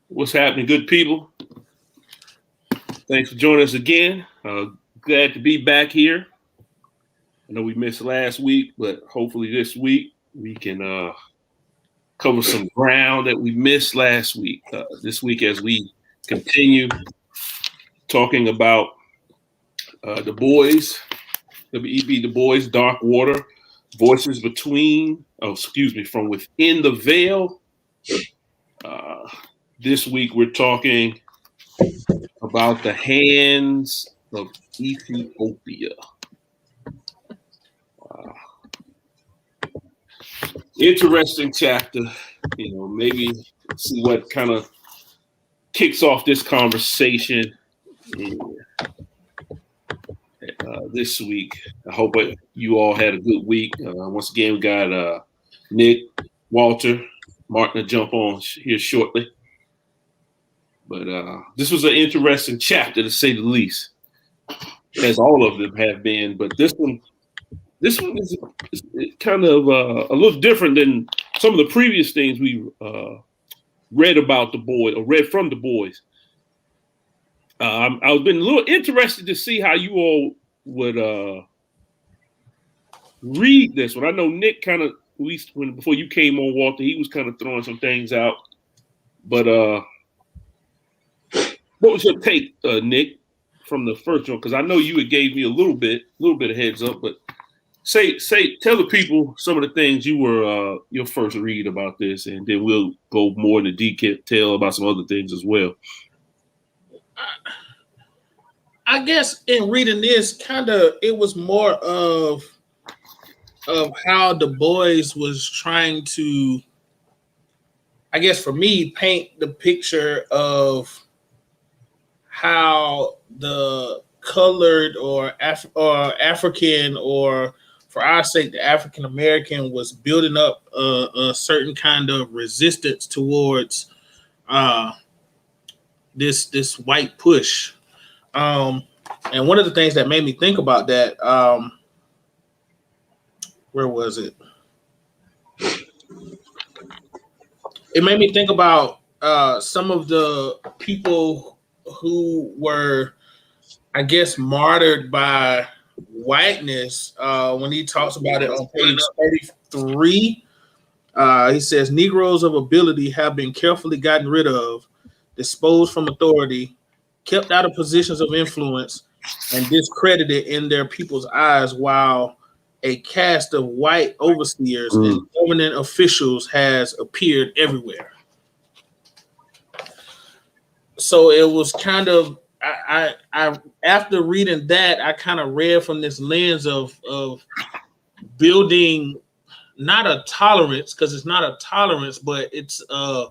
What's happening, good people? Thanks for joining us again. Glad to be back here. I know we missed last week, but hopefully this week we can cover some ground that we missed last week. This week, as we continue talking about the boys, W.E.B, the boys, Dark Water, Voices Between, from Within the Veil. This week we're talking about the hands of Ethiopia. Interesting chapter. Maybe see what kind of kicks off this conversation this week. I hope you all had a good week. Once again, we got Nick, Walter, Martin to jump on here shortly. But this was an interesting chapter, to say the least, as all of them have been. But this one is kind of a little different than some of the previous things we read about the boy or read from the boys. I've been a little interested to see how you all would read this one. I know Nick kind of, at least before you came on, Walter, he was kind of throwing some things out. But what was your take, Nick, from the first one? Because I know you had gave me a little bit of heads up, but tell the people some of the things you were your first read about this, and then we'll go more into detail about some other things as well. I guess in reading this, it was more of how the boys was trying to, I guess for me, paint the picture of how the colored or African, or for our sake, the African American, was building up a certain kind of resistance towards this white push. And one of the things that made me think about that, where was it? It made me think about some of the people who were, I guess, martyred by whiteness. When he talks about it on page 33, he says, Negroes of ability have been carefully gotten rid of, disposed from authority, kept out of positions of influence, and discredited in their people's eyes, while a cast of white overseers and government officials has appeared everywhere. So it was kind of, I after reading that, I kind of read from this lens of building not a tolerance, because it's not a tolerance, but it's I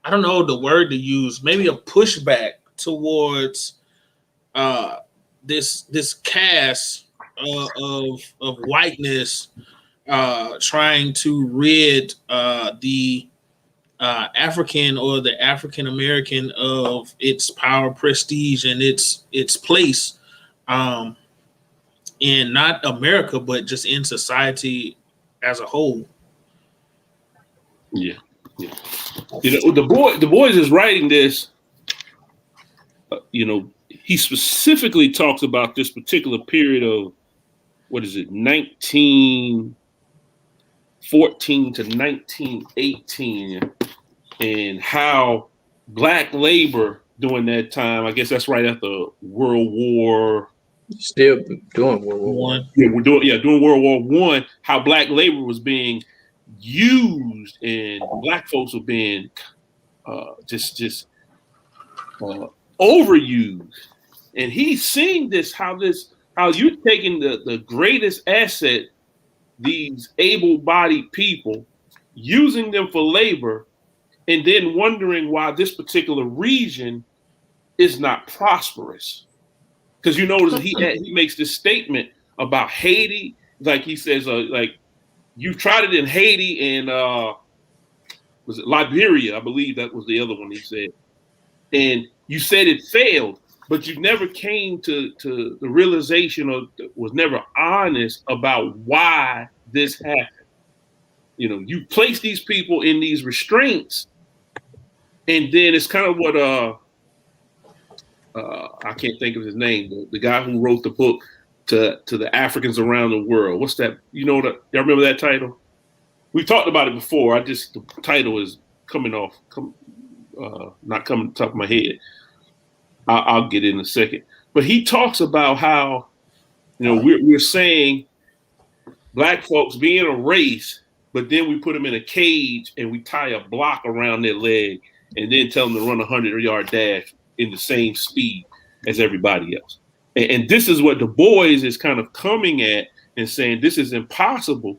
don't know the word to use, maybe a pushback towards this cast of whiteness trying to rid the African or the African American of its power, prestige, and its place in not America, but just in society as a whole. Yeah. The boys is writing this. He specifically talks about this particular period of 1914 to 1918, and how black labor during that time, I guess that's right after World War. Still doing World War One. Yeah, doing World War One. How black labor was being used, and black folks were being overused. And he's seeing this, how you're taking the greatest asset, these able-bodied people, using them for labor, and then wondering why this particular region is not prosperous. Because you notice he makes this statement about Haiti, like he says, like, you've tried it in Haiti and was it Liberia? I believe that was the other one he said. And you said it failed, but you never came to the realization, or was never honest about why this happened. You place these people in these restraints, And then it's kind of what I can't think of his name, the guy who wrote the book to the Africans around the world. What's that? Y'all remember that title? We talked about it before. The title is not coming to the top of my head. I'll get it in a second. But he talks about how, we're saying black folks being a race, but then we put them in a cage and we tie a block around their leg and then tell them to run a 100-yard dash in the same speed as everybody else. And this is what Du Bois is kind of coming at and saying this is impossible.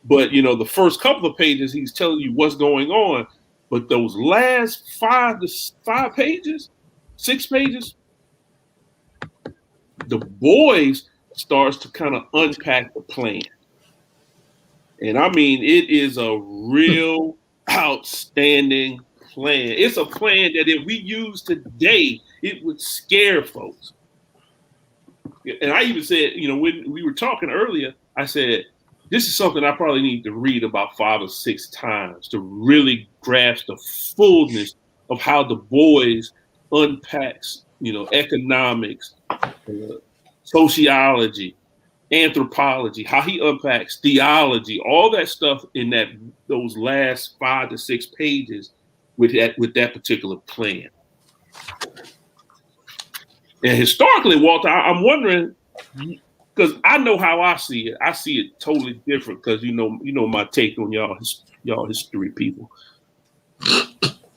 But, the first couple of pages, he's telling you what's going on. But those last 6 pages, Du Bois starts to kind of unpack the plan. And I mean, it is a real outstanding plan. It's a plan that if we use today, it would scare folks. And I even said, when we were talking earlier, I said, this is something I probably need to read about 5 or 6 times to really grasp the fullness of how Du Bois unpacks, economics, sociology, anthropology, how he unpacks theology, all that stuff in those last 5 to 6 pages with that particular plan. And historically, Walter, I'm wondering, because I know how I see it. I see it totally different because you know my take on y'all history people.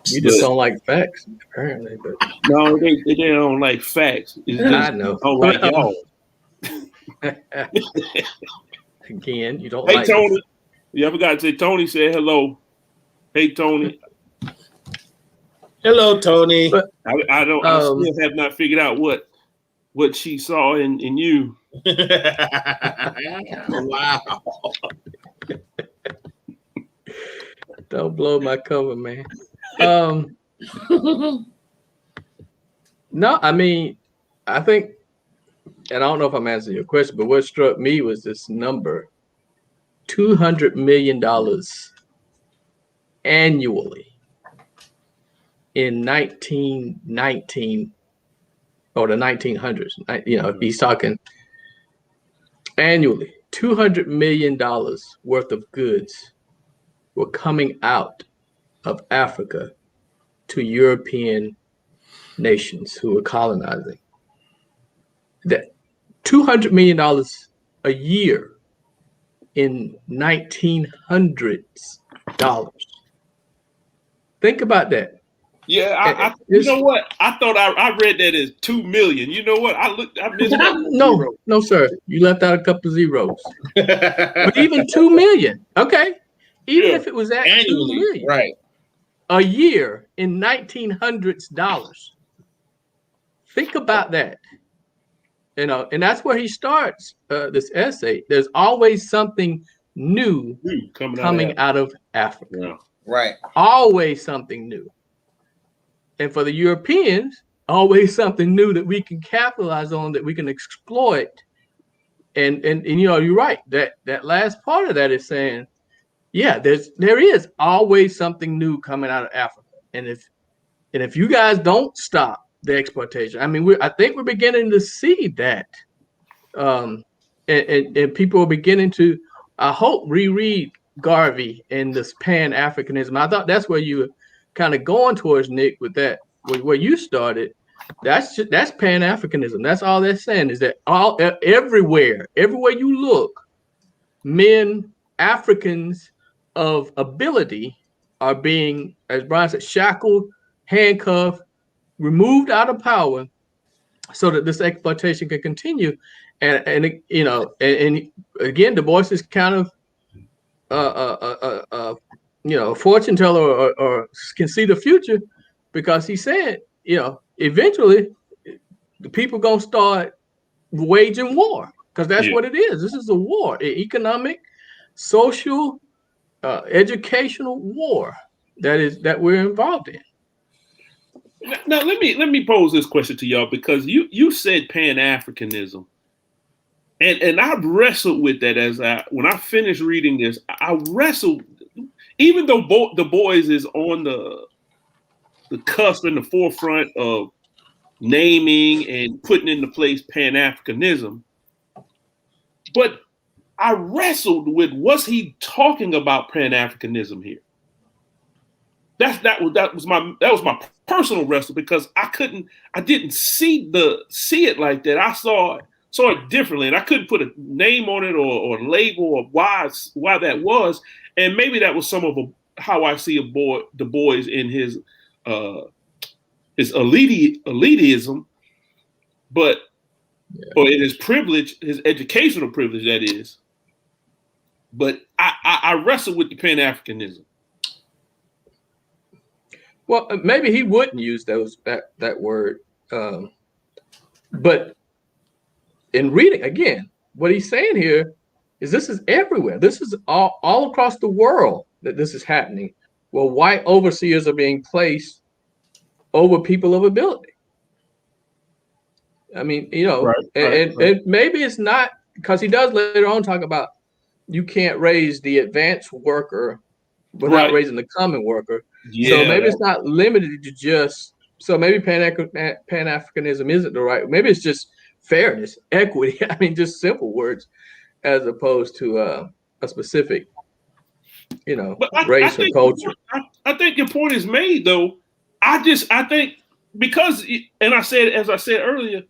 You just don't like facts, apparently. But no, they don't like facts. It's just, I know. Don't like y'all. Again, you don't. Hey, like Tony. I forgot to say Tony said hello. Hey, Tony. Hello, Tony. But, I still have not figured out what she saw in you. Wow. Don't blow my cover, man. No, I mean, I think, and I don't know if I'm answering your question, but what struck me was this number, $200 million annually in 1919 or the 1900s. He's talking annually, $200 million worth of goods were coming out of Africa to European nations who were colonizing. That $200 million a year in 1900s dollars. Think about that. Yeah, you know what? I thought I read that as 2 million. You know what? I missed that. No, sir. You left out a couple of zeros. But even 2 million, okay. Even if it was at annually, 2 million, right, a year in 1900s dollars. Think about that. And that's where he starts this essay. There's always something new coming out of Africa. Yeah. Right. Always something new. And for the Europeans, always something new that we can capitalize on, that we can exploit. And you're right. That last part of that is saying, yeah, there is always something new coming out of Africa. And if you guys don't stop the exploitation, I mean, I think we're beginning to see that. And people are beginning to, I hope, reread Garvey and this Pan-Africanism. I thought that's where you were kind of going towards, Nick, with that, where you started. That's Pan-Africanism. That's all they're saying, is that everywhere you look, men, Africans of ability are being, as Brian said, shackled, handcuffed, removed out of power, so that this exploitation can continue. And again, Du Bois is kind of a fortune teller or can see the future, because he said, eventually the people gonna start waging war, because that's what it is. This is a war, an economic, social, educational war that we're involved in. Now let me pose this question to y'all, because you said Pan-Africanism, and I wrestled with that when I finished reading this. I wrestled, even though Du Bois is on the cusp in the forefront of naming and putting into place Pan-Africanism. But I wrestled with, was he talking about Pan-Africanism here? That was my personal wrestle, because I didn't see it like that. I saw it differently, and I couldn't put a name on it or label of why that was. And maybe that was some of how I see Du Bois in his elitism, but or in his privilege, his educational privilege, that is. But I wrestle with the Pan-Africanism. Well, maybe he wouldn't use that word, but in reading again, what he's saying here is this is everywhere. This is all across the world that this is happening, where white overseers are being placed over people of ability. I mean, and maybe it's not, because he does later on talk about you can't raise the advanced worker without raising the common worker. Yeah. So maybe it's not limited to just, so maybe Pan-Africanism isn't the right, maybe it's just fairness, equity. I mean, just simple words as opposed to a specific, race or culture. I think your point is made, though. I think because, and as I said earlier,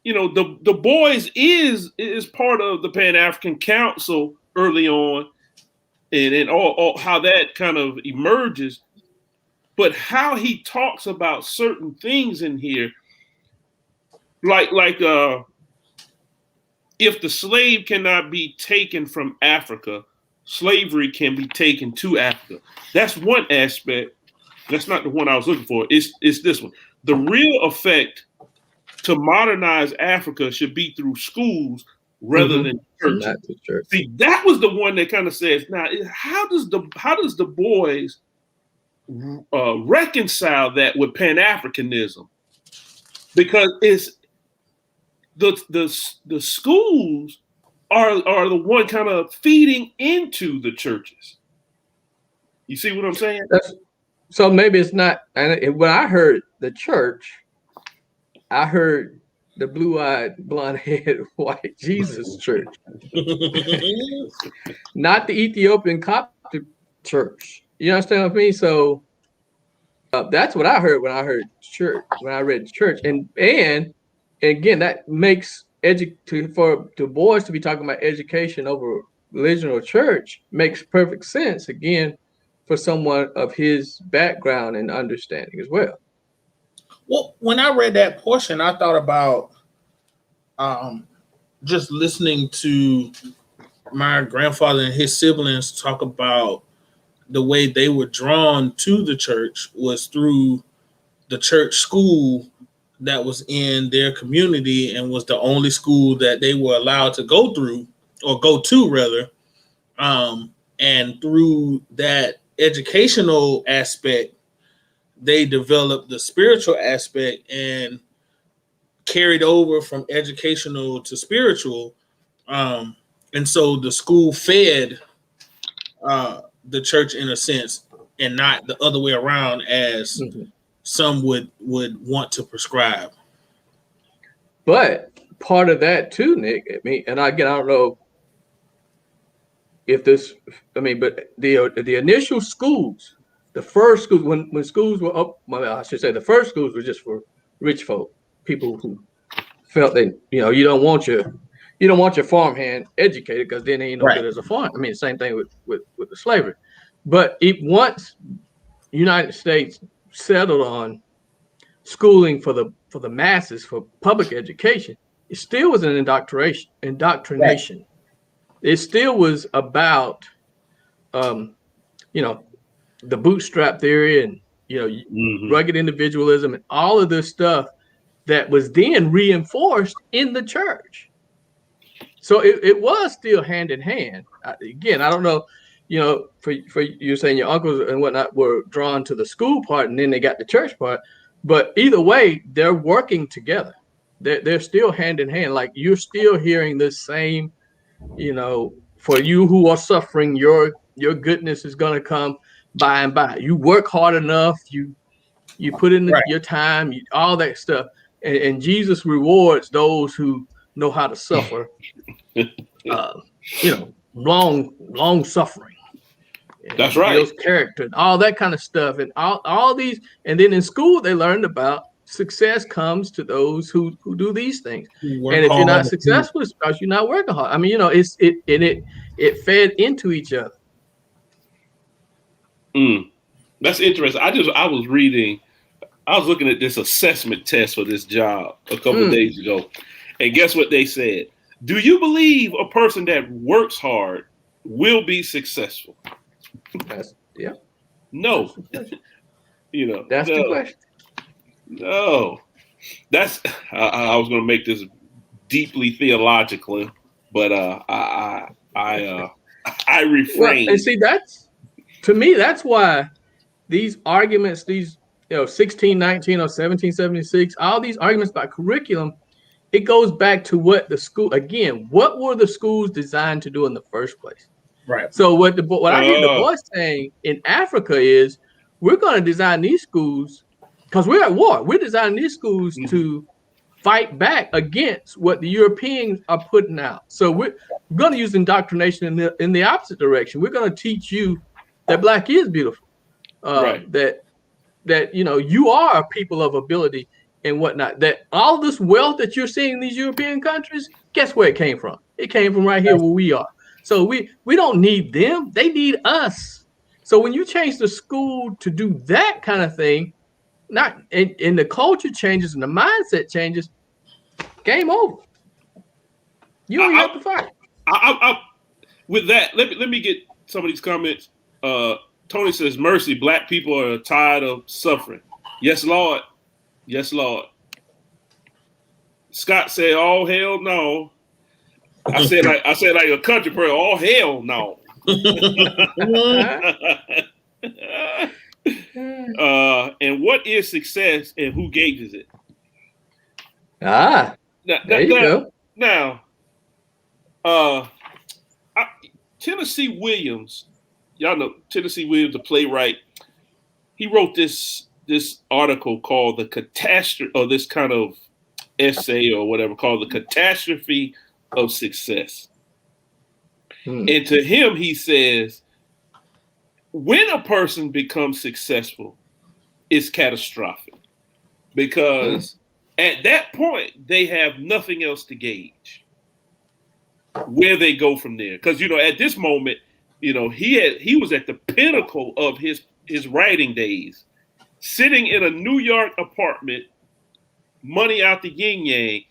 the Bois is part of the Pan-African Council early on, and all how that kind of emerges. But how he talks about certain things in here, like if the slave cannot be taken from Africa, slavery can be taken to Africa. That's one aspect. That's not the one I was looking for. It's this one. The real effect to modernize Africa should be through schools rather than churches. See, that was the one that kind of says, now, how does Du Bois reconcile that with Pan-Africanism? Because it's the schools are the one kind of feeding into the churches. You see what I'm saying? So maybe it's not. And when I heard the church, I heard the blue-eyed, blonde-haired, white Jesus church, not the Ethiopian Coptic church. You understand what I mean? So that's what I heard when I heard church. When I read church, and again, that makes for Du Bois to be talking about education over religion or church makes perfect sense. Again, for someone of his background and understanding as well. Well, when I read that portion, I thought about just listening to my grandfather and his siblings talk about the way they were drawn to the church was through the church school that was in their community and was the only school that they were allowed to go through, or go to rather. And through that educational aspect, they developed the spiritual aspect and carried over from educational to spiritual. And so the school fed the church in a sense, and not the other way around as some would want to prescribe. But part of that too, Nick, I mean, and again, I don't know if this, I mean, but the initial schools, the first schools, when schools were up, I should say the first schools were just for rich folk, people who felt that, you don't want your farmhand educated because then he ain't no good as a farm. I mean, same thing with the slavery. But once United States settled on schooling for the masses, for public education, it still was an indoctrination. Right. It still was about, the bootstrap theory and, rugged individualism and all of this stuff that was then reinforced in the church. So it was still hand in hand. Again, I don't know, for you saying your uncles and whatnot were drawn to the school part and then they got the church part, but either way, they're working together. They're still hand in hand. Like you're still hearing this same, for you who are suffering, your goodness is going to come by and by. You work hard enough, you You put in Right. your time, all that stuff, and Jesus rewards those who know how to suffer. Long suffering. That's And right. builds character and all that kind of stuff, and all these. And then in school, they learned about success comes to those who do these things. Work And if you're not hard. successful, it's because you're not working hard. I mean, it fed into each other. That's interesting. I was reading. I was looking at this assessment test for this job a couple of days ago, and guess what they said? Do you believe a person that works hard will be successful? Yeah. No. That's the question. No. That's I was going to make this deeply theological, but I refrain. Well, and see, to me, that's why these arguments, 1619 or 1776, all these arguments about curriculum, it goes back to what the school, again, what were the schools designed to do in the first place? Right. So what I hear the Bois saying in Africa is, we're going to design these schools because we're at war. We're designing these schools to fight back against what the Europeans are putting out. So we're going to use indoctrination in the opposite direction. We're going to teach you that black is beautiful, Right. that you are a people of ability and whatnot. That all this wealth that you're seeing in these European countries, guess where it came from? It came from right here where we are. So we don't need them; they need us. So when you change the school to do that kind of thing, and the culture changes and the mindset changes, game over. You don't have to fight. With that, let me get some of these comments. Tony says, "Mercy, black people are tired of suffering." Yes, Lord. Yes, Lord. Scott said, "Oh hell no." I said like a country prayer. Oh hell no. And what is success and who gauges it? There you go. Now, Tennessee Williams, y'all know Tennessee Williams, the playwright. He wrote this article called "The Catastrophe," or this kind of essay or whatever, called "The Catastrophe of Success." And to him, he says, when a person becomes successful, it's catastrophic because at that point they have nothing else to gauge where they go from there. Because at this moment, he was at the pinnacle of his writing days, sitting in a New York apartment, money out the yin yang,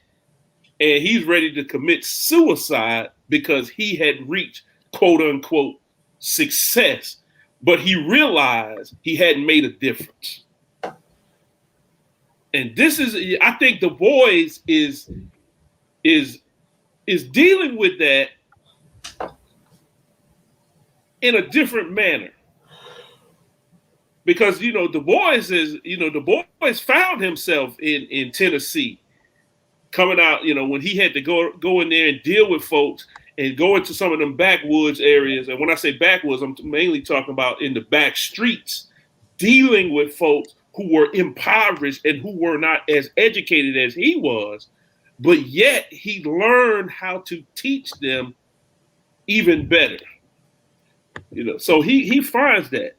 and he's ready to commit suicide because he had reached quote unquote success, but he realized he hadn't made a difference. And this is, I think, the Bois is dealing with that in a different manner. Because Du Bois found himself in Tennessee, coming out, when he had to go in there and deal with folks and go into some of them backwoods areas. And when I say backwoods, I'm mainly talking about in the back streets, dealing with folks who were impoverished and who were not as educated as he was, but yet he learned how to teach them even better. So he finds that.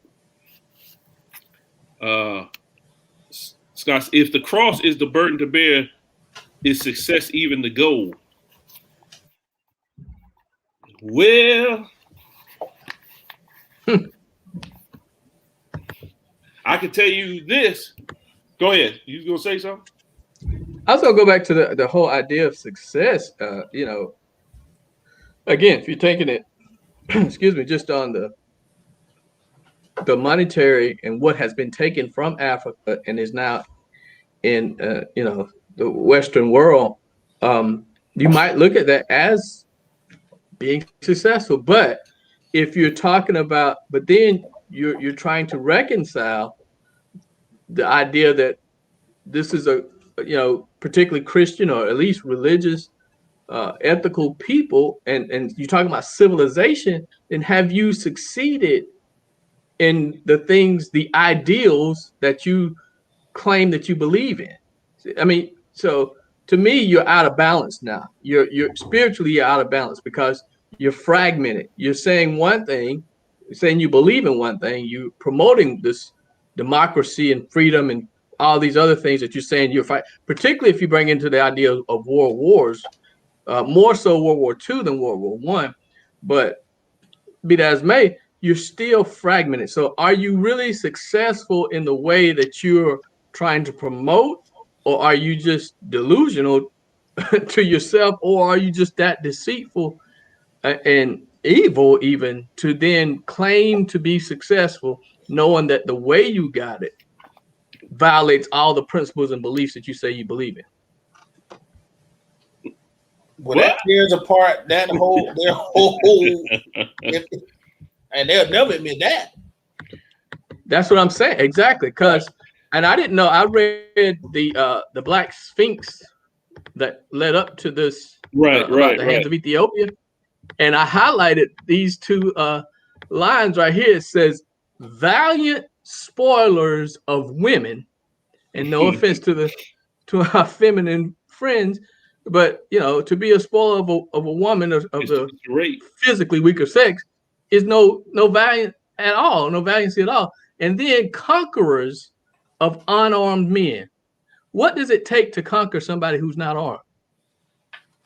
Scott, if the cross is the burden to bear, is success even the goal? Well, I can tell you this. Go ahead. You gonna say something? I was gonna go back to the whole idea of success. Again, if you're taking it, excuse me, just on the monetary and what has been taken from Africa and is now in the Western world, you might look at that as being successful. But if you're talking about, but then you're trying to reconcile the idea that this is a particularly Christian or at least religious, ethical people, and you're talking about civilization, then have you succeeded in the things, the ideals that you claim that you believe in. I mean, so to me, you're out of balance now. You're spiritually you're out of balance because you're fragmented. You're saying one thing, saying you believe in one thing, you promoting this democracy and freedom and all these other things that you're saying you're fighting, particularly if you bring into the idea of world wars, more so World War II than World War I. But be that as may, you're still fragmented. So are you really successful in the way that you're trying to promote, or are you just delusional to yourself, or are you just that deceitful and evil even to then claim to be successful, knowing that the way you got it violates all the principles and beliefs that you say you believe in? Well, that tears apart their whole, and they'll never admit that. That's what I'm saying, exactly. Because, and I didn't know. I read the Black Sphinx that led up to this, about the hands of Ethiopia, and I highlighted these two lines right here. It says, "Valiant spoilers of women," and no offense to our feminine friends, but to be a spoiler of a woman of the physically weaker sex is no valiant at all, no valiancy at all. And then conquerors of unarmed men. What does it take to conquer somebody who's not armed?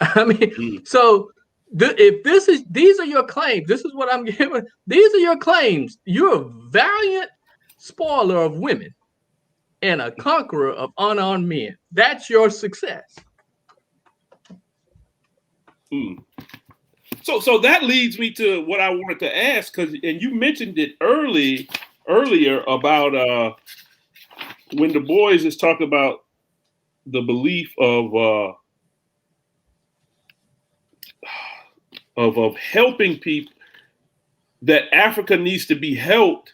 I mean, so if these are your claims, this is what I'm giving. These are your claims. You're a valiant spoiler of women and a conqueror of unarmed men. That's your success. So that leads me to what I wanted to ask, and you mentioned it earlier about when the Bois is talking about the belief of helping people, that Africa needs to be helped.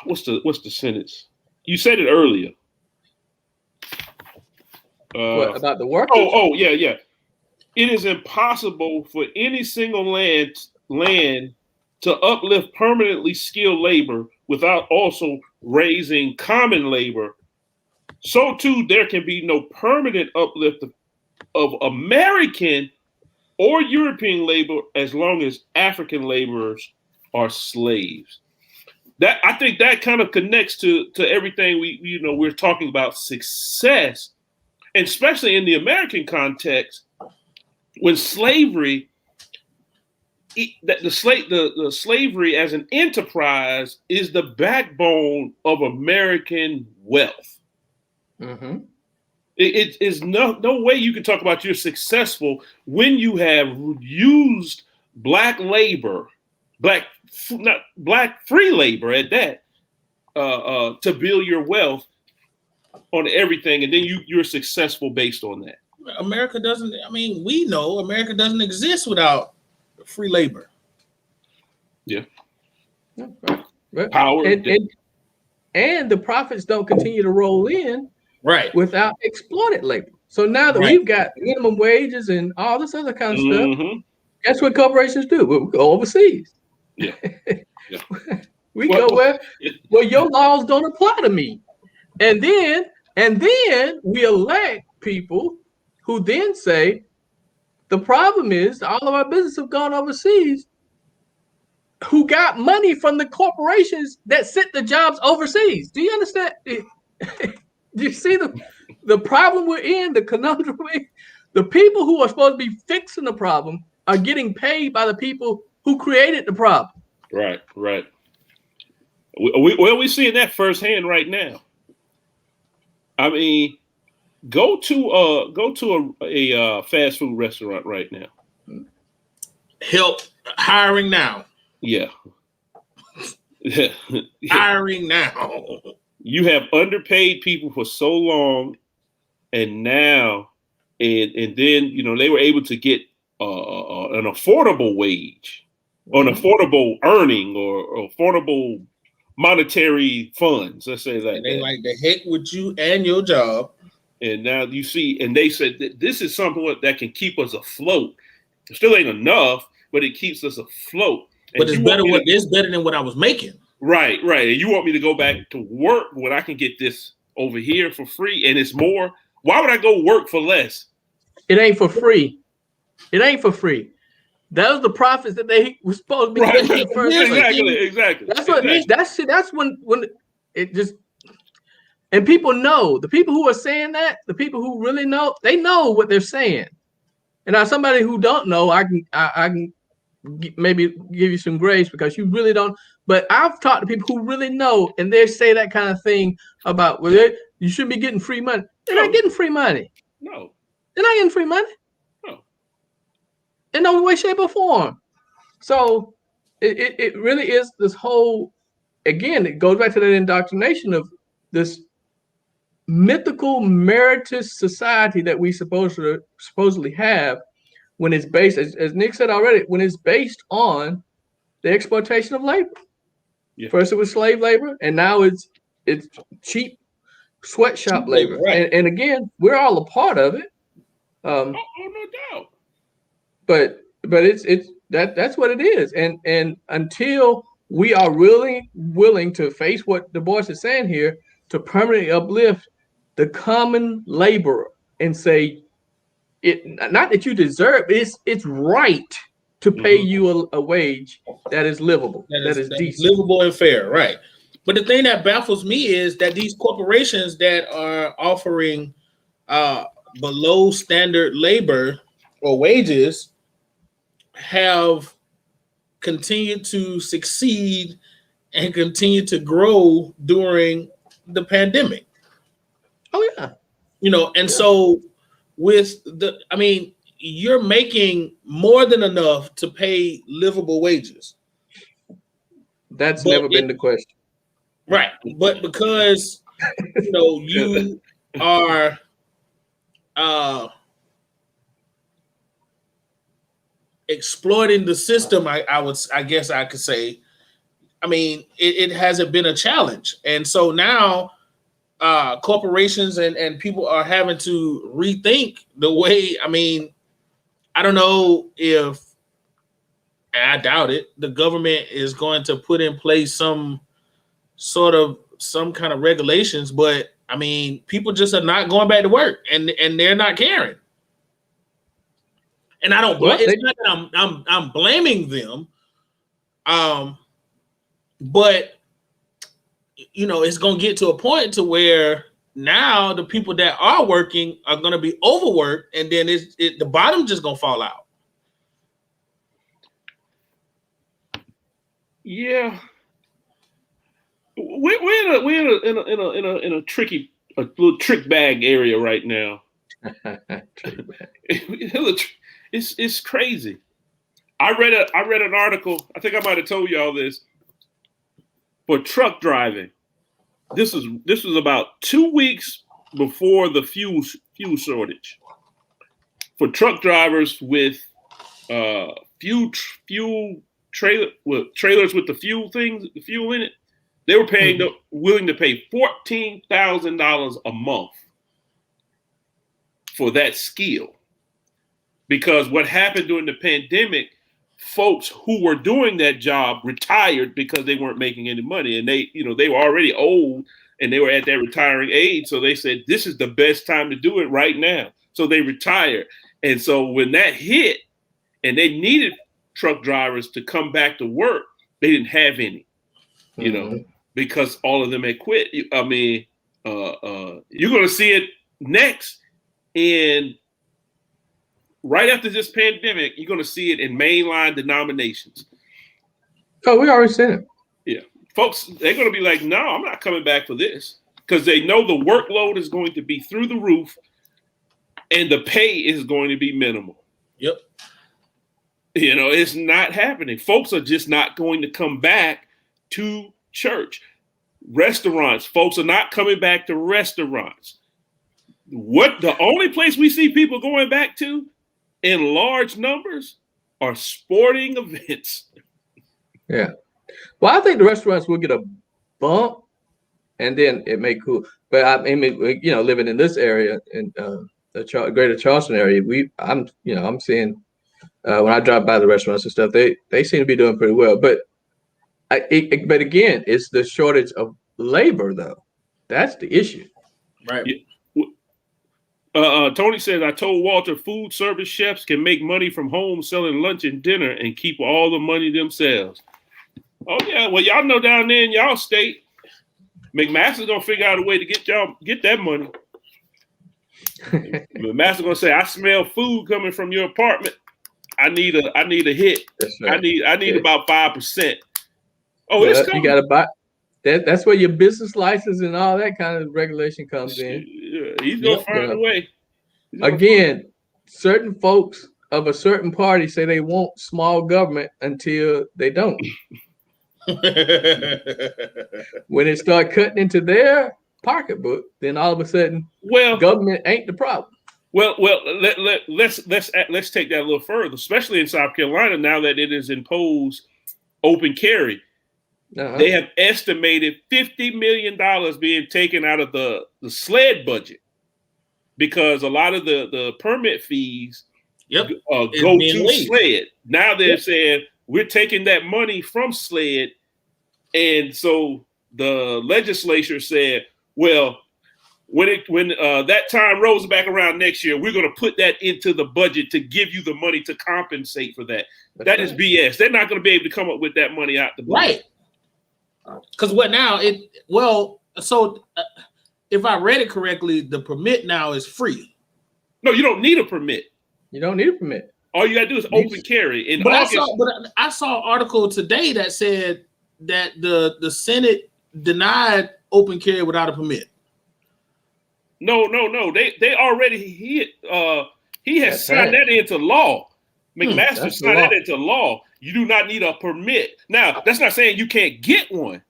What's the sentence? You said it earlier. What about the workers? Oh, yeah. It is impossible for any single land to uplift permanently skilled labor without also raising common labor. So too, there can be no permanent uplift of American or European labor as long as African laborers are slaves. That, I think, that kind of connects to everything we're talking about success, and especially in the American context. When slavery, the slavery as an enterprise is the backbone of American wealth. Mm-hmm. It is no way you can talk about you're successful when you have used black labor, black free labor at that, to build your wealth on everything, and then you're successful based on that. America doesn't, we know America doesn't exist without free labor. Yeah. Right. Power. And the profits don't continue to roll in without exploited labor. So now that we've got minimum wages and all this other kind of stuff, guess what corporations do? We go overseas. Yeah. We go where your laws don't apply to me. And then we elect people who then say, the problem is all of our business have gone overseas, who got money from the corporations that sent the jobs overseas. Do you understand? Do you see the problem we're in, the conundrum? The people who are supposed to be fixing the problem are getting paid by the people who created the problem. Right. We're seeing that firsthand right now. Go to a fast food restaurant right now. Help hiring now. Yeah. Hiring now. You have underpaid people for so long, and now, and then they were able to get an affordable wage, an affordable earning, or affordable monetary funds. Let's say that. And they like the heck with you and your job. And now you see, and they said that this is something that can keep us afloat. It still ain't enough, but it keeps us afloat. But it's better than what I was making. Right. And you want me to go back to work when I can get this over here for free and it's more? Why would I go work for less? It ain't for free. It ain't for free. That was the profits that they were supposed to be Right. getting in the first place. Exactly. That's what. That's when it just. And people know, the people who are saying that, the people who really know, they know what they're saying. And now somebody who don't know, I can maybe give you some grace because you really don't. But I've talked to people who really know, and they say that kind of thing about, well, you shouldn't be getting free money. They're not getting free money. No. They're not getting free money. No. In no way, shape, or form. So it really is this whole, again, it goes back to that indoctrination of this mythical meritorious society that we supposedly have, when it's based, as Nick said already, when it's based on the exploitation of labor. Yeah. First it was slave labor, and now it's cheap sweatshop labor. Right. And again, we're all a part of it. No doubt. But that's what it is. And until we are really willing to face what Du Bois is saying here, to permanently uplift the common laborer and say, it not that you deserve, it's right to pay you a wage that is livable, that is decent, livable and fair, right? But the thing that baffles me is that these corporations that are offering below standard labor or wages have continued to succeed and continue to grow during the pandemic. Oh yeah. And so with you're making more than enough to pay livable wages. That's never been the question. Right. But because you are exploiting the system, I guess I could say, it hasn't been a challenge. And so now corporations and people are having to rethink the way, I don't know if, and I doubt it, the government is going to put in place some kind of regulations, but people just are not going back to work and they're not caring. And I don't blame, it's not that I'm blaming them. But it's going to get to a point to where now the people that are working are going to be overworked, and then the bottom just going to fall out. Yeah, we're in a tricky, a little trick bag area right now. It's crazy. I read an article. I think I might have told y'all this. For truck driving, this was about 2 weeks before the fuel shortage. For truck drivers with trailers with the fuel in it, they were willing to pay $14,000 a month for that skill. Because what happened during the pandemic, folks who were doing that job retired because they weren't making any money, and they were already old and they were at their retiring age. So they said, this is the best time to do it right now. So they retired. And so when that hit and they needed truck drivers to come back to work, they didn't have any, because all of them had quit. You're going to see it next right after this pandemic. You're going to see it in mainline denominations. Oh, we already seen it. Yeah. Folks, they're going to be like, no, I'm not coming back for this, because they know the workload is going to be through the roof and the pay is going to be minimal. Yep. It's not happening. Folks are just not going to come back to church. Restaurants, folks are not coming back to restaurants. The only place we see people going back to in large numbers are sporting events. Yeah. Well, I think the restaurants will get a bump and then it may cool. But living in this area in the greater Charleston area, I'm seeing when I drive by the restaurants and stuff, they seem to be doing pretty well. But But again, it's the shortage of labor, though. That's the issue. Right. Tony says, I told Walter food service chefs can make money from home selling lunch and dinner and keep all the money themselves. Oh, yeah. Well, y'all know down there in y'all state, McMaster's going to figure out a way to get that money. McMaster's going to say, I smell food coming from your apartment. I need a hit. That's right. I need about 5%. Oh, well, it's coming. You got to buy. That's where your business license and all that kind of regulation comes in. Yeah, he's gonna find a way. Again, certain folks of a certain party say they want small government until they don't. When it start cutting into their pocketbook, then all of a sudden, government ain't the problem. Well, let's take that a little further, especially in South Carolina now that it is imposed open carry. They have estimated $50 million being taken out of the SLED budget because a lot of the permit fees go to SLED. Now they're saying we're taking that money from SLED. And so the legislature said, well, when that time rolls back around next year, we're going to put that into the budget to give you the money to compensate for that. That is BS. They're not going to be able to come up with that money out the budget. Right. Because what now? If I read it correctly, the permit now is free. No, you don't need a permit. You don't need a permit. All you got to do is open carry. I saw an article today that said that the Senate denied open carry without a permit. No. They already he has signed that into law. McMaster signed that into law. You do not need a permit. Now, that's not saying you can't get one.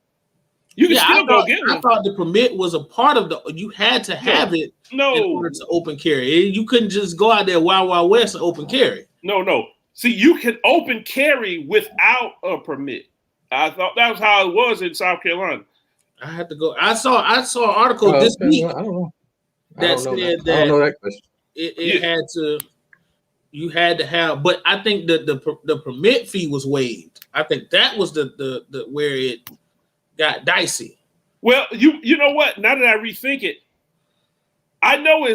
You can still go get one. I thought the permit was a part of you had to have it in order to open carry. You couldn't just go out there Wild West and open carry. No. See, you can open carry without a permit. I thought that was how it was in South Carolina. I had to go. I saw an article this week that said that I don't know that question. It had to. You had to have, but I think the permit fee was waived. I think that was the where it got dicey. Well, you know what? Now that I rethink it, I know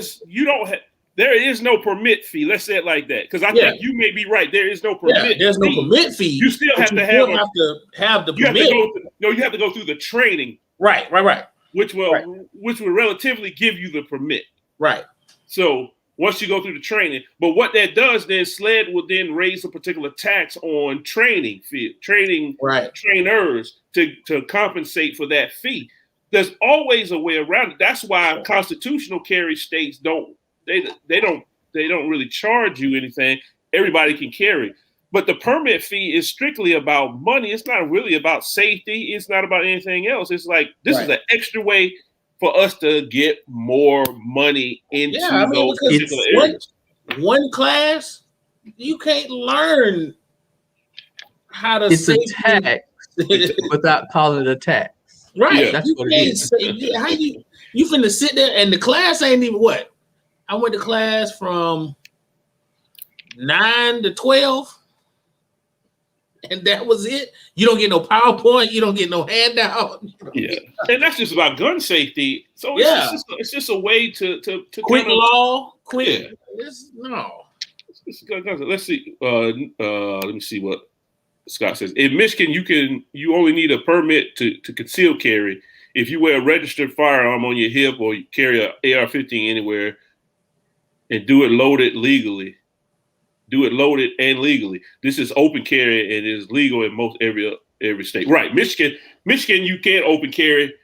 there is no permit fee. Let's say it like that, because I think you may be right. There is no permit. There's no permit fee. You still have to have the permit. You have to go through the training. Right. Which will relatively give you the permit. Right. So once you go through the training, but what that does then, SLED will then raise a particular tax on training trainers to compensate for that fee. There's always a way around it. That's why constitutional carry states don't really charge you anything. Everybody can carry. But the permit fee is strictly about money. It's not really about safety. It's not about anything else. It's like this is an extra way for us to get more money into those particular areas. One class, you can't learn how to. It's a tax without calling it a tax. Right. Yeah. That's what it is. How you finna sit there and the class ain't even what? I went to class from 9 to 12. And that was it. You don't get no PowerPoint. You don't get no handout. Yeah, and that's just about gun safety. So it's just a way to quick law. Quick. Yeah. Let's see. Let me see what Scott says. In Michigan, you only need a permit to conceal carry if you wear a registered firearm on your hip or you carry an AR-15 anywhere, and do it loaded legally. Do it loaded and legally. This is open carry and it is legal in most every state. Right. Michigan, you can't open carry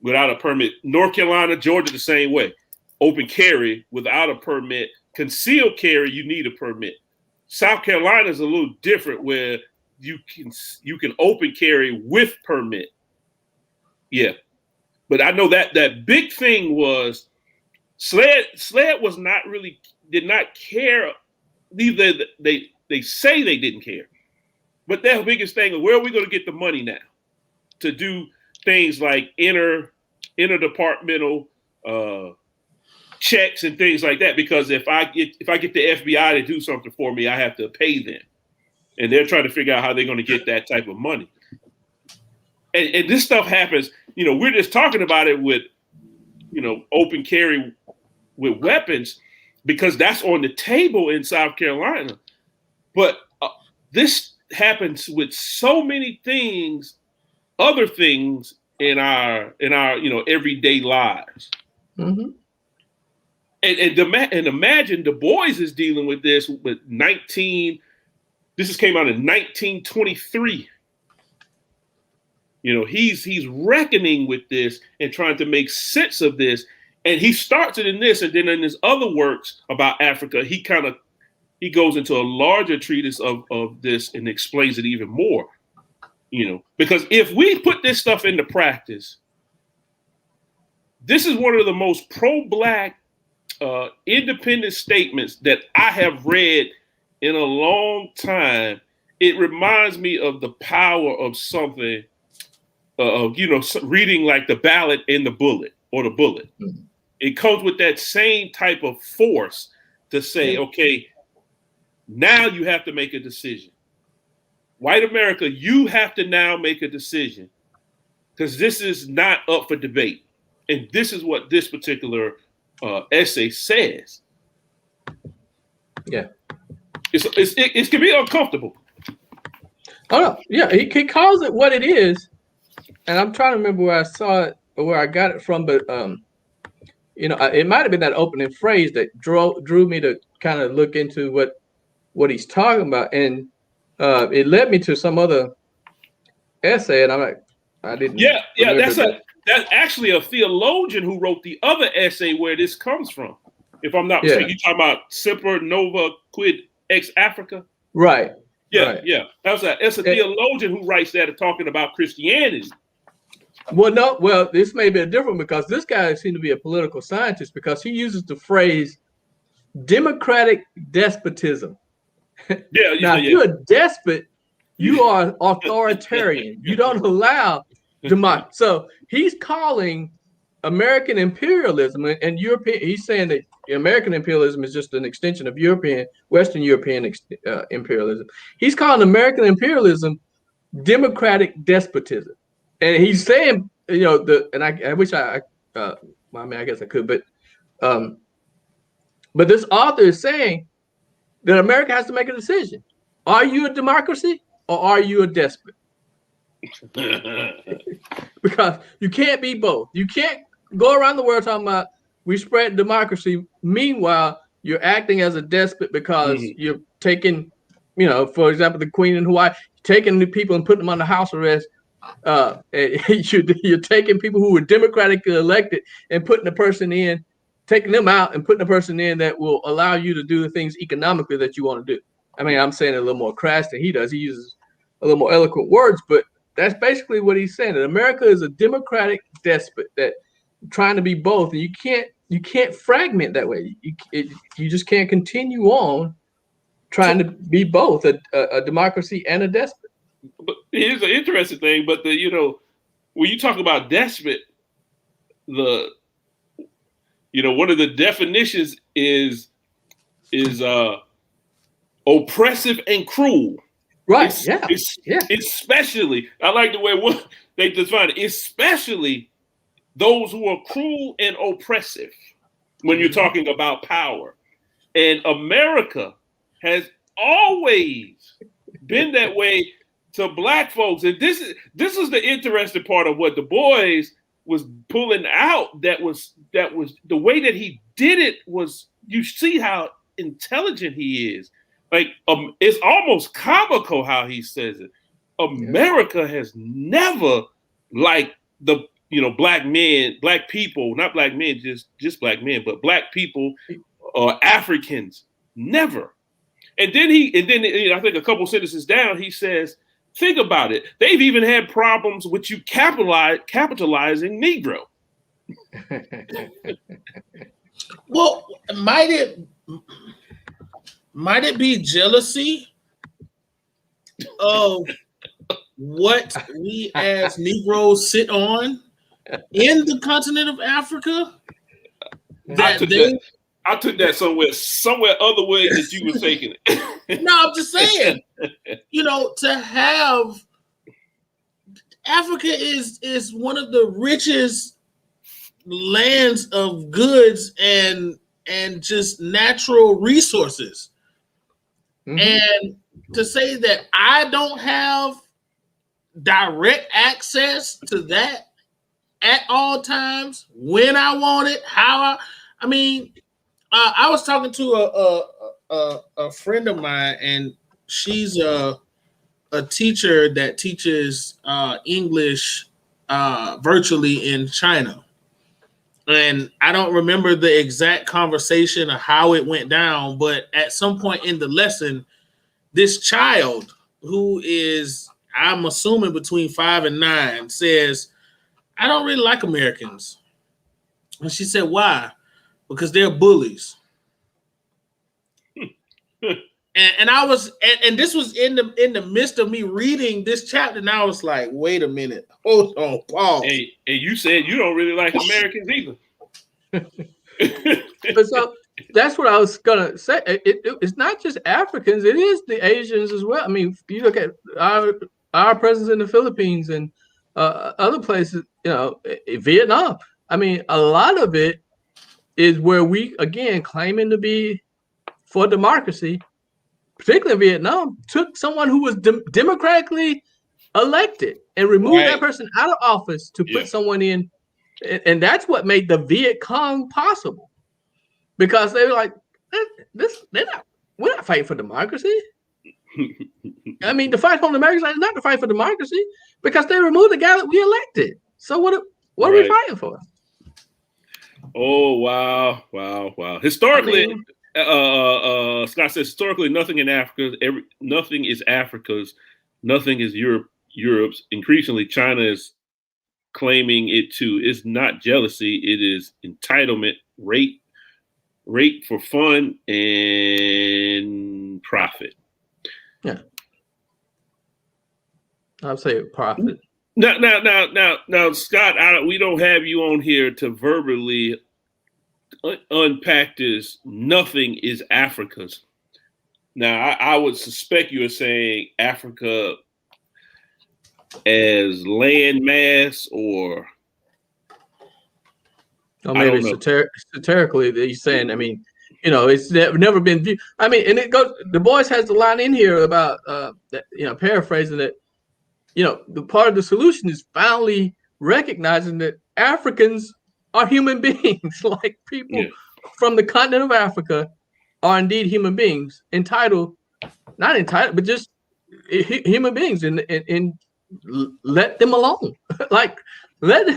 without a permit. North Carolina, Georgia, the same way. Open carry without a permit. Concealed carry, you need a permit. South Carolina is a little different where you can open carry with permit. Yeah. But I know that big thing was SLED was did not care. They say they didn't care, but their biggest thing is where are we going to get the money now to do things like interdepartmental checks and things like that? Because if I get the FBI to do something for me, I have to pay them, and they're trying to figure out how they're going to get that type of money. and this stuff happens. We're just talking about it with, open carry with weapons because that's on the table in South Carolina. But this happens with so many things, other things in our everyday lives. Mm-hmm. And imagine Du Bois is dealing with this with this came out in 1923. He's reckoning with this and trying to make sense of this. And he starts it in this, and then in his other works about Africa, he goes into a larger treatise of this and explains it even more. Because if we put this stuff into practice, this is one of the most pro-Black independent statements that I have read in a long time. It reminds me of the power of something, reading like The Ballad and the Bullet or The Bullet. Mm-hmm. It comes with that same type of force to say, okay, now you have to make a decision. White America, you have to now make a decision because this is not up for debate. And this is what this particular essay says. Yeah. It can be uncomfortable. Oh, no. Yeah, he calls it what it is. And I'm trying to remember where I saw it or where I got it from, but it might have been that opening phrase that drew me to kind of look into what he's talking about, and it led me to some other essay, and I'm like, I didn't. Yeah, that's actually a theologian who wrote the other essay where this comes from. If I'm not mistaken, you're talking about Semper Nova Quid Ex Africa, right? Yeah, right. Yeah. It's a theologian who writes that talking about Christianity. Well, this may be different because this guy seemed to be a political scientist because he uses the phrase democratic despotism. Now, if you're a despot, you are authoritarian. You don't allow democracy. So he's calling American imperialism and European. He's saying that American imperialism is just an extension of Western European imperialism. He's calling American imperialism democratic despotism. And he's saying, and I wish I guess I could, but this author is saying that America has to make a decision. Are you a democracy or are you a despot? Because you can't be both. You can't go around the world talking about we spread democracy. Meanwhile, you're acting as a despot because you're taking, for example, the Queen in Hawaii, taking the people and putting them under house arrest. You're taking people who were democratically elected and putting the person in, taking them out and putting a person in that will allow you to do the things economically that you want to do. I mean, I'm saying it a little more crass than he does. He uses a little more eloquent words, but that's basically what he's saying. That America is a democratic despot that trying to be both, and you can't fragment that way. You just can't continue on trying to be both a democracy and a despot. But here's an interesting thing. But when you talk about despot, one of the definitions is oppressive and cruel. Right. Especially, I like the way they define it. Especially those who are cruel and oppressive when you're talking about power. And America has always been that way to Black folks. And this is the interesting part of what Du Bois was pulling out. That was the way that he did it was, you see how intelligent he is. Like, it's almost comical how he says it. America has never liked the black men, black people, not black men, just black men, but black people or Africans, never. And then I think a couple sentences down, he says, think about it. They've even had problems with you capitalizing Negro. Well, might it be jealousy of what we as Negroes sit on in the continent of Africa? I took that somewhere other way that you were taking it. No, I'm just saying, to have Africa is one of the richest lands of goods and just natural resources. Mm-hmm. And to say that I don't have direct access to that at all times, when I want it, how I mean, I was talking to a friend of mine, and she's a teacher that teaches English virtually in China. And I don't remember the exact conversation of how it went down, but at some point in the lesson, this child who is, I'm assuming, between 5 and 9 says, I don't really like Americans. And she said, why? Because they're bullies. And I was, and this was in the midst of me reading this chapter, and I was like, wait a minute, hold on, pause. And you said you don't really like Americans either. But so that's what I was gonna say. It's not just Africans; it is the Asians as well. I mean, you look at our presence in the Philippines and other places. You know, Vietnam. I mean, a lot of it is where we again claiming to be for democracy, particularly in Vietnam, took someone who was democratically elected and removed that person out of office to put someone in. And that's what made the Viet Cong possible, because they were like, we're not fighting for democracy. I mean, the fight for democracy is not the fight for democracy, because they removed the guy that we elected. So what are we fighting for? Oh, wow. Historically, Scott says, historically, nothing in Africa, nothing is Africa's, nothing is Europe's. Increasingly, China is claiming it too. It's not jealousy, it is entitlement, rape for fun and profit. Yeah, I'll say profit. Now, Scott, we don't have you on here to verbally unpack this. Nothing is Africa's. Now, I would suspect you are saying Africa as land mass, or maybe satirically that he's saying. I mean, you know, it's never been viewed. I mean, and it goes. The Bois has the line in here about that, you know, paraphrasing that. You know, the part of the solution is finally recognizing that Africans are human beings, like people from the continent of Africa are indeed human beings, not entitled, but just human beings, and let them alone. Like, let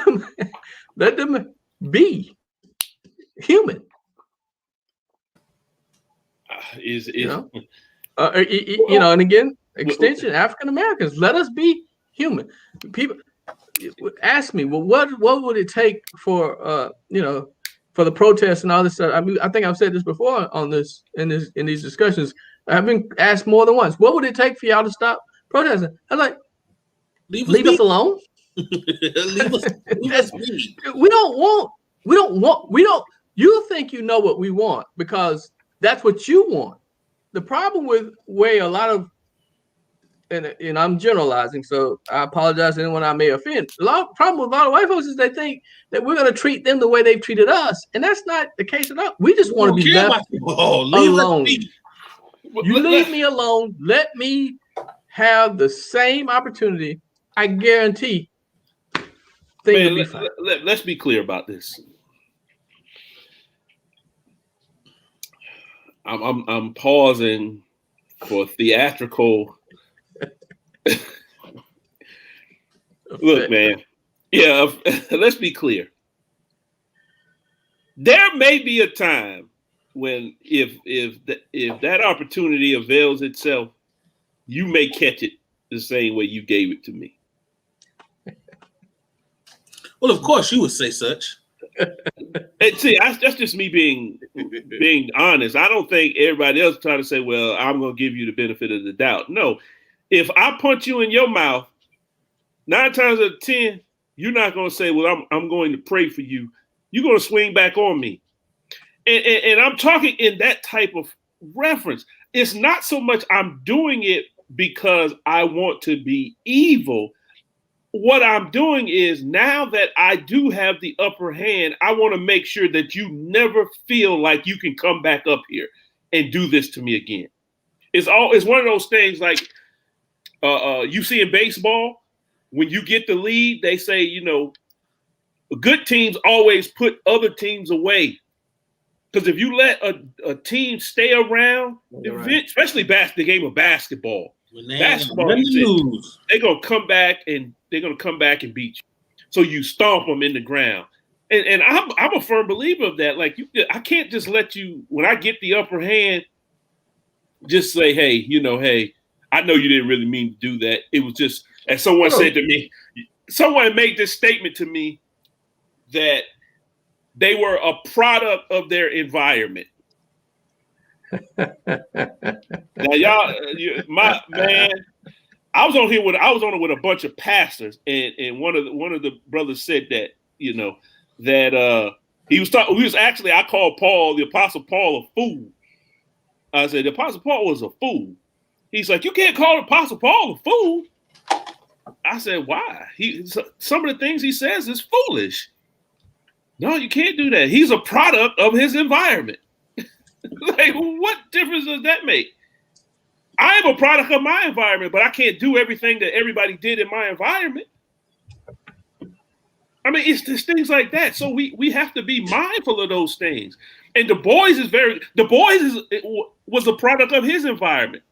them be human. You know, and again, extension, African Americans, let us be human. People ask me, well, what would it take for for the protests and all this stuff? I mean, I think I've said this before in these discussions. I've been asked more than once, what would it take for y'all to stop protesting? I'm like, leave us alone. leave us be. We don't. You think you know what we want because that's what you want. The problem with where a lot of, and I'm generalizing, so I apologize to anyone I may offend. Problem with a lot of white folks is they think that we're going to treat them the way they've treated us, and that's not the case at all. We just want to be left alone. You leave me alone. Let me have the same opportunity. I guarantee things will be fine. Let's be clear about this. I'm pausing for theatrical. Look, man. Yeah, let's be clear. There may be a time when, if that opportunity avails itself, you may catch it the same way you gave it to me. Well, of course, you would say such. And see, that's just me being honest. I don't think everybody else trying to say, well, I'm going to give you the benefit of the doubt. No, if I punch you in your mouth, 9 times out of 10, you're not going to say, well, I'm going to pray for you. You're going to swing back on me. And I'm talking in that type of reference. It's not so much I'm doing it because I want to be evil. what I'm doing is, now that I do have the upper hand, I want to make sure that you never feel like you can come back up here and do this to me again. It's one of those things like you see in baseball, when you get the lead, they say, you know, good teams always put other teams away. Because if you let a team stay around, right, especially the game of basketball, they're gonna come back and beat you. So you stomp them in the ground. And I'm a firm believer of that. Like, I can't just let you, when I get the upper hand, just say, hey, you know, hey, I know you didn't really mean to do that. It was just, as someone said to me, someone made this statement to me that they were a product of their environment. Now, y'all, my man, I was on it with a bunch of pastors, and one of the brothers said that, you know, that he was talking. I called Paul, the Apostle Paul, a fool. I said the Apostle Paul was a fool. He's like, you can't call the Apostle Paul a fool. I said, why? Some of the things he says is foolish. No, you can't do that. He's a product of his environment. Like, what difference does that make? I am a product of my environment, but I can't do everything that everybody did in my environment. I mean, it's just things like that. So we have to be mindful of those things. And the Bois was a product of his environment.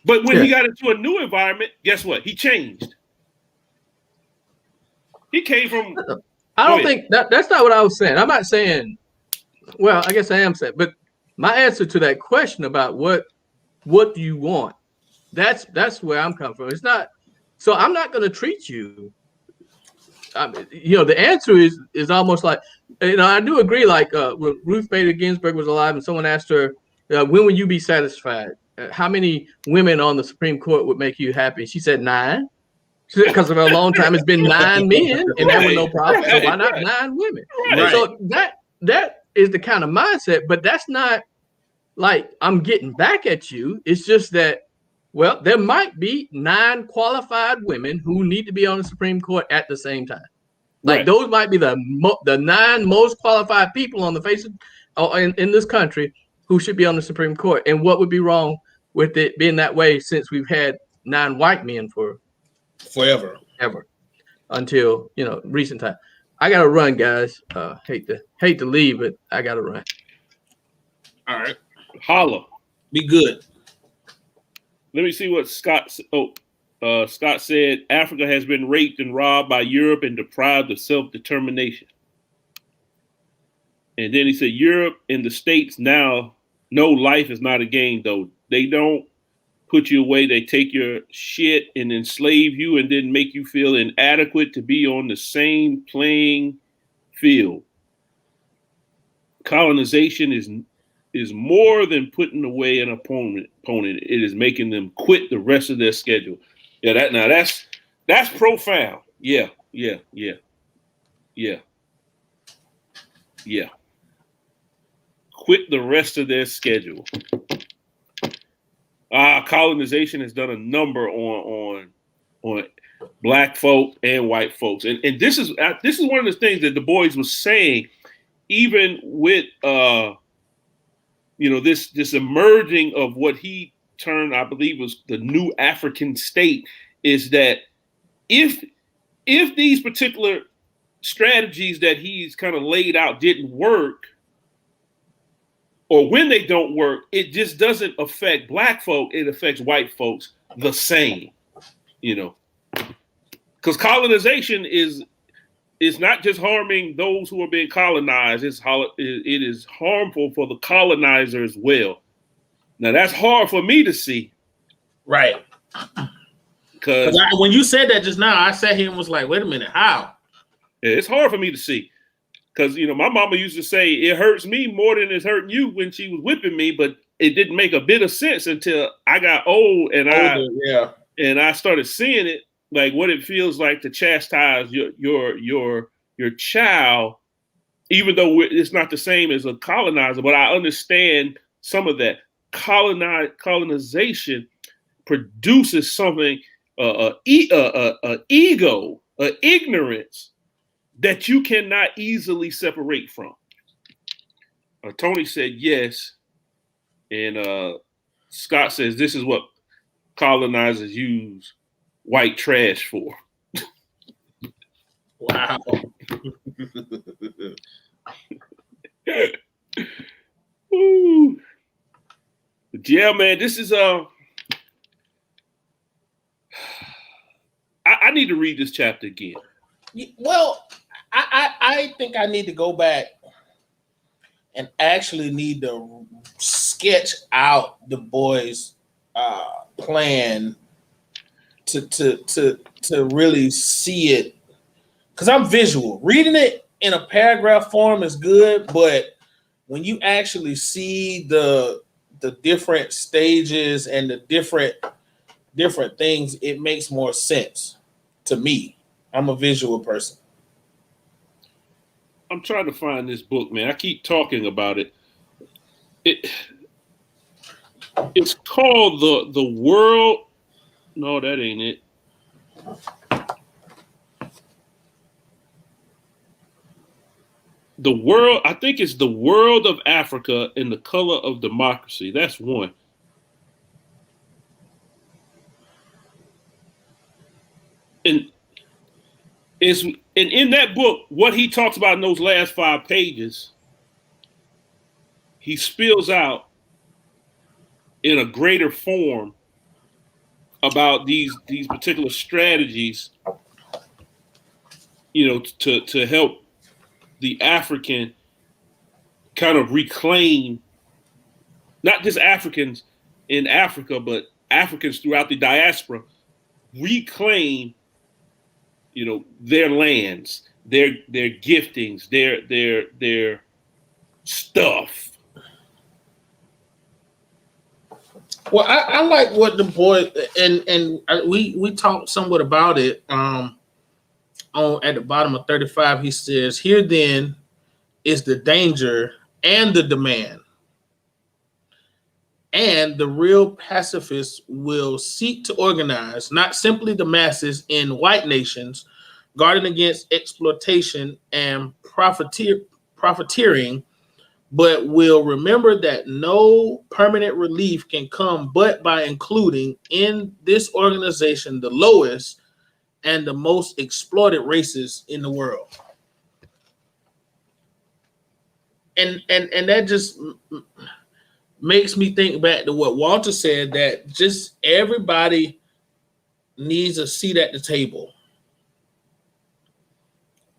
But when he got into a new environment, guess what? He changed. He came from. I don't think that's not what I was saying. I'm not saying. Well, I guess I am saying, but my answer to that question about what do you want? That's where I'm coming from. It's not. So I'm not going to treat you. You know, the answer is almost like, you know, I do agree. Like when Ruth Bader Ginsburg was alive, and someone asked her, when will you be satisfied? How many women on the Supreme Court would make you happy? She said 9. Because for a long time it's been 9 men, and there were no problem. So why not 9 women? Right. So that is the kind of mindset, but that's not like I'm getting back at you. It's just that, well, there might be 9 qualified women who need to be on the Supreme Court at the same time. Like those might be the 9 most qualified people on the face of in this country who should be on the Supreme Court. And what would be wrong with it being that way, since we've had 9 white men forever, until, you know, recent time. I gotta run, guys. Hate to leave, but I gotta run. All right, holla. Be good. Let me see what Scott. Scott said Africa has been raped and robbed by Europe and deprived of self-determination. And then he said Europe and the States now know life is not a game, though. They don't put you away. They take your shit and enslave you and then make you feel inadequate to be on the same playing field. Colonization is more than putting away an opponent. It is making them quit the rest of their schedule. Yeah, that's profound. Yeah. Quit the rest of their schedule. Colonization has done a number on black folk and white folks, and this is one of the things that Du Bois was saying, even with this emerging of what he termed, I believe, was the new African state, is that if these particular strategies that he's kind of laid out didn't work, or when they don't work, it just doesn't affect black folk. It affects white folks the same, you know, because colonization is not just harming those who are being colonized. It is harmful for the colonizer as well. Now that's hard for me to see. Right. Because when you said that just now, I sat here and was like, wait a minute, how? Yeah, it's hard for me to see. Because, you know, my mama used to say it hurts me more than it's hurting you when she was whipping me, but it didn't make a bit of sense until I got old and I started seeing it, like what it feels like to chastise your child, even though it's not the same as a colonizer. But I understand some of that. Colonization produces something ego, ignorance that you cannot easily separate from. Tony said yes, and Scott says this is what colonizers use white trash for. Wow. Ooh. Yeah, man, this is I need to read this chapter again. Well, I think I need to go back and actually need to sketch out the boys' plan to really see it, because I'm visual. Reading it in a paragraph form is good, but when you actually see the different stages and the different things, it makes more sense to me. I'm a visual person. I'm trying to find this book, man. I keep talking about it. It's called the World. No, that ain't it. The World, I think it's The World of Africa in the Color of Democracy. That's one. And in that book, what he talks about in those last 5 pages, he spills out in a greater form about these particular strategies, to help the African kind of reclaim not just Africans in Africa, but Africans throughout the diaspora, reclaim, their lands, their giftings, their stuff. Well, I like what the boy and we talked somewhat about it. On at the bottom of 35, he says, "Here then is the danger and the demand, and the real pacifists will seek to organize not simply the masses in white nations, guarding against exploitation and profiteering, but will remember that no permanent relief can come but by including in this organization the lowest and the most exploited races in the world." And that just makes me think back to what Walter said, that just everybody needs a seat at the table.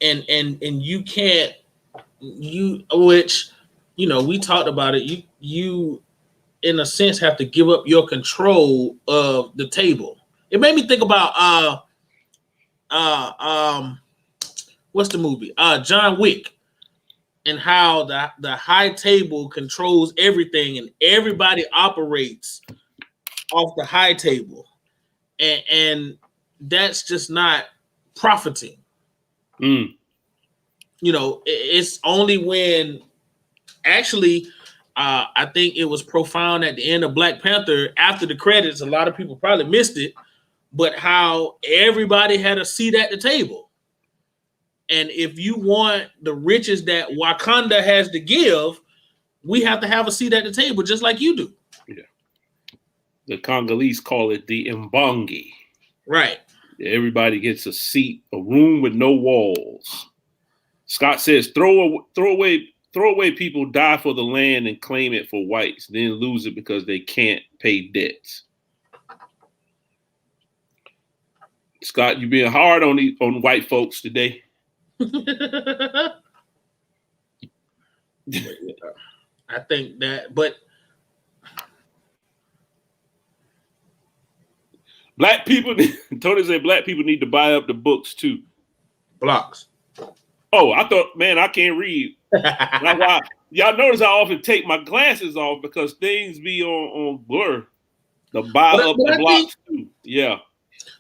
And you can't, we talked about it, you in a sense have to give up your control of the table. It made me think about what's the movie? John Wick, and how the high table controls everything and everybody operates off the high table. And that's just not profiting. It's only when actually I think it was profound at the end of Black Panther, after the credits, a lot of people probably missed it, but how everybody had a seat at the table. And if you want the riches that Wakanda has to give, we have to have a seat at the table, just like you do. Yeah. The Congolese call it the Mbongi. Right. Everybody gets a seat, a room with no walls. Scott says, throw away people, die for the land and claim it for whites, then lose it because they can't pay debts. Scott, you being hard on white folks today. I think that, but black people, Tony said black people need to buy up the books too. Blocks. Oh, I thought, man, I can't read. Y'all notice I often take my glasses off because things be on blur. To buy up the blocks too. Yeah.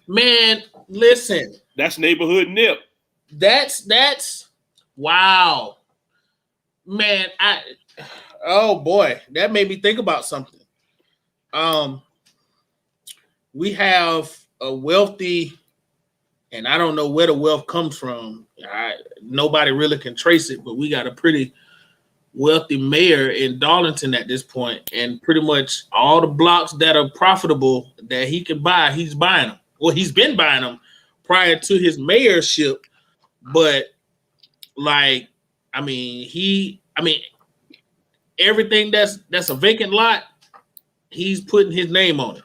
Man, listen. That's neighborhood nip. That's wow. Man, oh boy, that made me think about something. We have a wealthy, and I don't know where the wealth comes from. Nobody really can trace it, but we got a pretty wealthy mayor in Darlington at this point, and pretty much all the blocks that are profitable that he can buy, he's buying them. Well, he's been buying them prior to his mayorship, but like, everything that's a vacant lot, he's putting his name on it.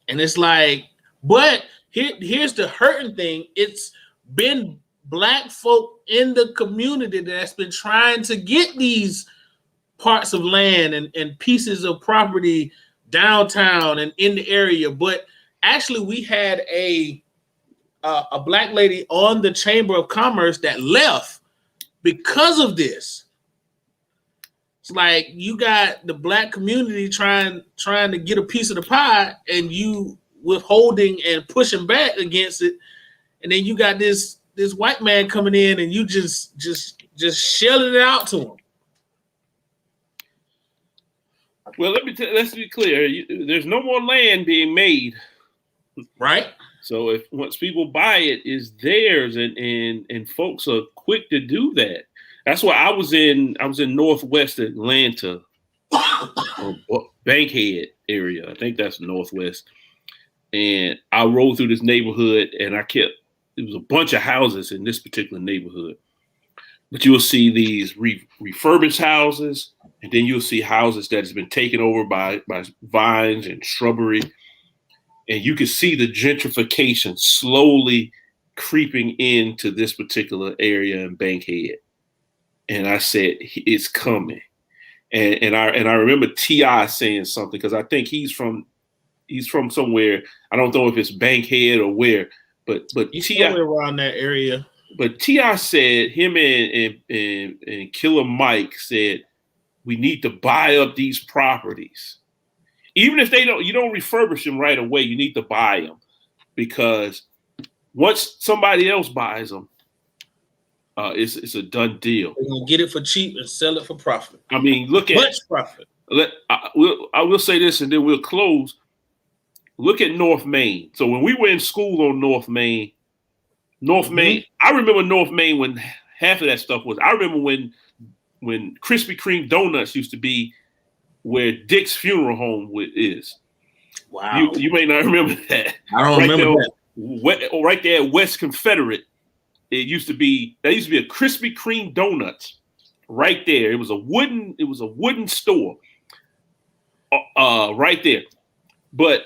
And it's like, but here's the hurting thing. It's been Black folk in the community that's been trying to get these parts of land and pieces of property downtown and in the area. But actually, we had a Black lady on the Chamber of Commerce that left because of this. It's like you got the Black community trying to get a piece of the pie, and you withholding and pushing back against it, and then you got this white man coming in, and you just shelling it out to him. Well, let's be clear. There's no more land being made, right? So once people buy it, it's theirs, and folks are quick to do that. That's why I was in Northwest Atlanta, or Bankhead area. I think that's Northwest. And I rode through this neighborhood, and there was a bunch of houses in this particular neighborhood. But you'll see these refurbished houses, and then you'll see houses that has been taken over by vines and shrubbery. And you can see the gentrification slowly creeping into this particular area in Bankhead. And I said, it's coming. And I remember T.I. saying something, because I think he's from somewhere. I don't know if it's Bankhead or where, but he's T.I. somewhere around that area. But T.I. said, him and Killer Mike said, we need to buy up these properties. Even if you don't refurbish them right away, you need to buy them, because once somebody else buys them, it's a done deal. They're gonna get it for cheap and sell it for profit. I mean, look at much profit. I will say this, and then we'll close. Look at North Main. So when we were in school on North Main, I remember North Main when half of that stuff was. I remember when Krispy Kreme donuts used to be where Dick's funeral home is. Wow. You may not remember that. I don't remember that. Right there at West Confederate, that used to be a Krispy Kreme donuts right there. It was a wooden store right there. But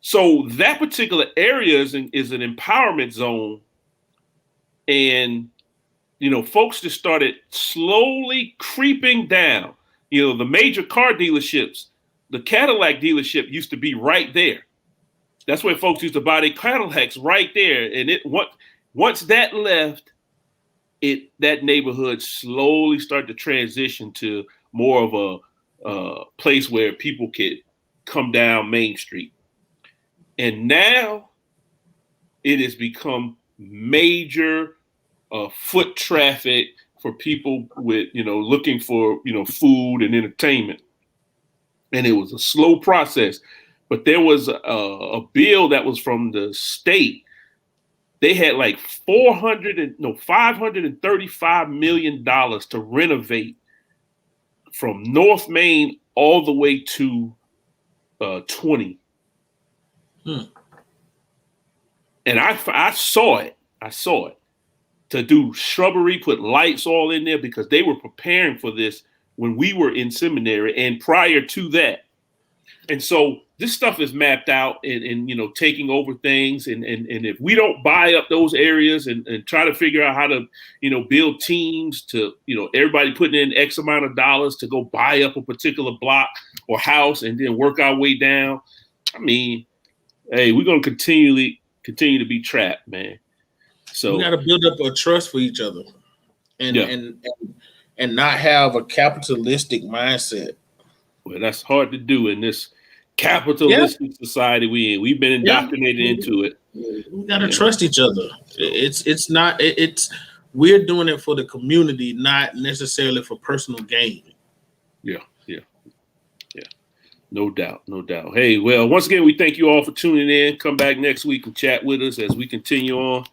so that particular area is an empowerment zone, and folks just started slowly creeping down. The major car dealerships, the Cadillac dealership used to be right there. That's where folks used to buy their Cadillacs, right there. And once that left, that neighborhood slowly started to transition to more of a place where people could come down Main Street. And now it has become major foot traffic for people with, looking for, food and entertainment. And it was a slow process, but there was a bill that was from the state. They had like $535 million to renovate from North Main all the way to 20. And I saw it. To do shrubbery, put lights all in there, because they were preparing for this when we were in seminary and prior to that. And so this stuff is mapped out and taking over things. And if we don't buy up those areas and try to figure out how to, build teams to, everybody putting in X amount of dollars to go buy up a particular block or house and then work our way down. I mean, hey, we're going to continue to be trapped, man. So we got to build up a trust for each other, and not have a capitalistic mindset. Well, that's hard to do in this capitalistic society we in. We've been indoctrinated into it. We got to trust each other. We're doing it for the community, not necessarily for personal gain. Yeah. No doubt, no doubt. Hey, well, once again, we thank you all for tuning in. Come back next week and chat with us as we continue on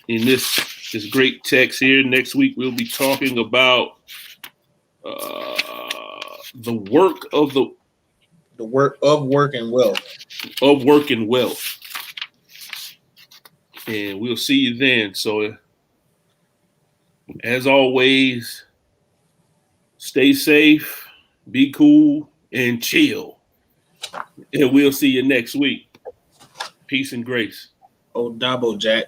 in this great text here. Next week, we'll be talking about the work of work and wealth. Of work and wealth. And we'll see you then. So, as always, stay safe, be cool, and chill. And we'll see you next week. Peace and grace. Oh, Dabo Jack.